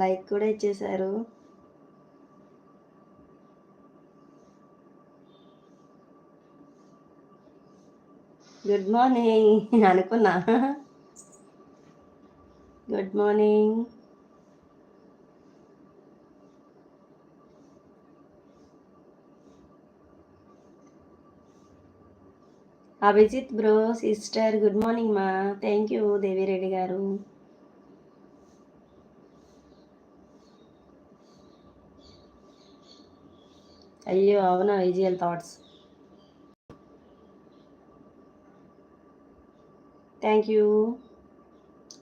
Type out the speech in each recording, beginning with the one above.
Like కూడా ఇచ్చేశారు. Good morning అనుకున్నా. Good morning. Abhijit bro sister good morning మా. థ్యాంక్ యూ దేవిరెడ్డి గారు. అయ్యో అవునా, visual thoughts. Thank you.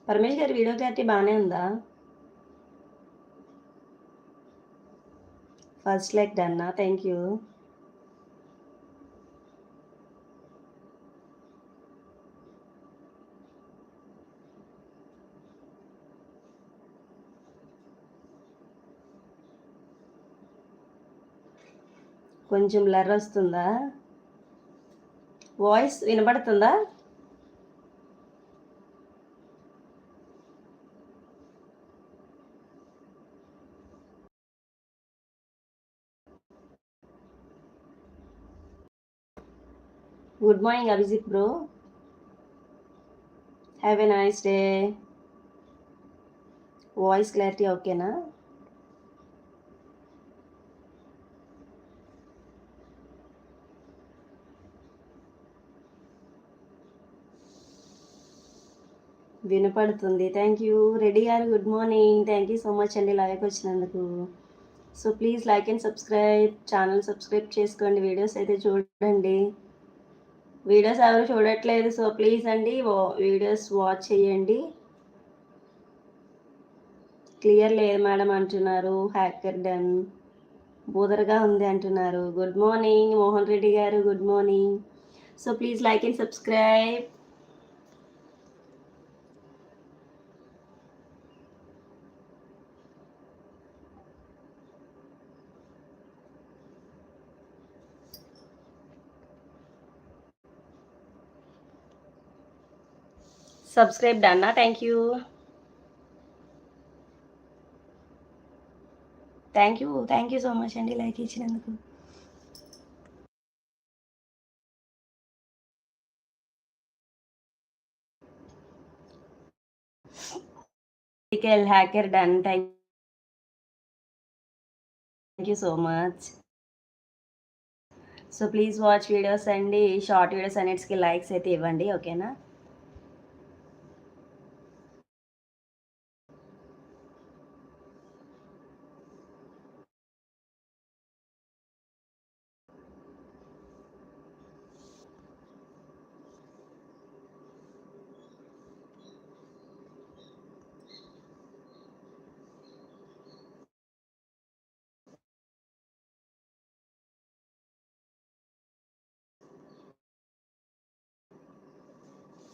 Paramesh గారి వీడియో క్లారిటీ బాగానే ఉందా? ఫస్ట్ లైక్ డన్నా, థ్యాంక్ యూ. కొంచెం బ్లర్ వస్తుందా? వాయిస్ వినపడుతుందా? Good morning Abhijit bro. Have a nice day. Voice clarity ఓకేనా? వినపడుతుంది. Thank you. రెడ్డి గారు good morning. Thank you so much అండి లైవ్కి వచ్చినందుకు. So please like and subscribe, channel subscribe చేసుకోండి. వీడియోస్ అయితే చూడండి. వీడియోస్ ఎవరు చూడట్లేదు, సో ప్లీజ్ అండి వీడియోస్ వాచ్ చేయండి. క్లియర్ లేదు మేడం అంటున్నారు. హ్యాకర్ డన్ బోదరగా ఉంది అంటున్నారు. గుడ్ మార్నింగ్ మోహన్ రెడ్డి గారు, good morning. So please like and subscribe. Subscribe అన్నా, thank you. Thank you so much అండి లైక్ ఇచ్చినందుకు. Hacker done, thank you so much. So please watch videos అండి. షార్ట్ వీడియోస్ అన్నిటికి likes అయితే ఇవ్వండి, ఓకేనా?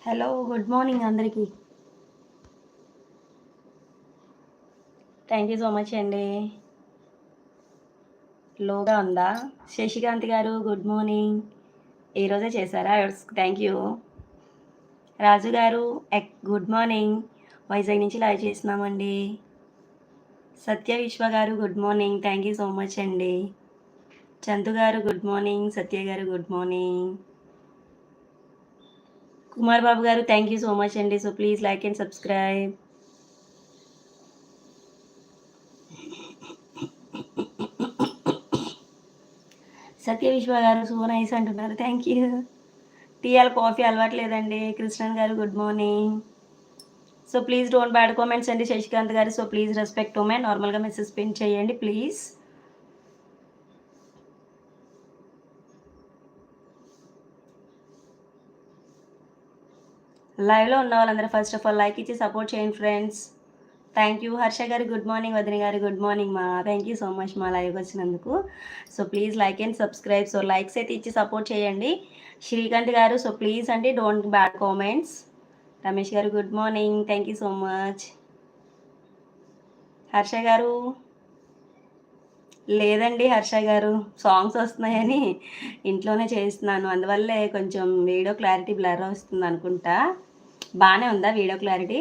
హలో గుడ్ మార్నింగ్ అందరికీ. Thank you so much అండి. లోగా ఉందా? శశికాంత్ గారు గుడ్ మార్నింగ్. ఈరోజే చేశారా? Thank you. రాజు గారు గుడ్ మార్నింగ్. వైజాగ్ నుంచి లైవ్ చేస్తున్నామండి. సత్య విశ్వ గారు good morning. Thank you so much అండి. చందు గారు గుడ్ మార్నింగ్. సత్య గారు గుడ్ మార్నింగ్. కుమార్ బాబు గారు థ్యాంక్ యూ సో మచ్ అండి. So please like and subscribe. Satya Vishwa గారు సో నైస్ అంటున్నారు, థ్యాంక్ యూ. టీఎల్ కాఫీ అలవాట్లేదండి. కృష్ణన్ గారు good morning. So please don't bad comments అండి శశికాంత్ గారు. So please respect women. నార్మల్గా మెసేజ్ పిన్ చేయండి ప్లీజ్. లైవ్లో ఉన్న వాళ్ళందరూ ఫస్ట్ ఆఫ్ ఆల్ లైక్ ఇచ్చి సపోర్ట్ చేయండి ఫ్రెండ్స్. Thank you. హర్ష గారు గుడ్ మార్నింగ్. వదిన గారు గుడ్ మార్నింగ్ మా. థ్యాంక్ యూ సో మచ్ మా లైవ్కి వచ్చినందుకు. So please like and subscribe. So likes అయితే ఇచ్చి సపోర్ట్ చేయండి. శ్రీకాంత్ గారు సో ప్లీజ్ అండి డోంట్ బ్యాడ్ కామెంట్స్. రమేష్ గారు good morning. Thank you so much. Harsha గారు లేదండి, హర్ష గారు సాంగ్స్ వస్తున్నాయని ఇంట్లోనే చేస్తున్నాను, అందువల్లే కొంచెం వీడియో క్లారిటీ బ్లర్ వస్తుంది అనుకుంటా. బాగానే ఉందా వీడియో క్లారిటీ?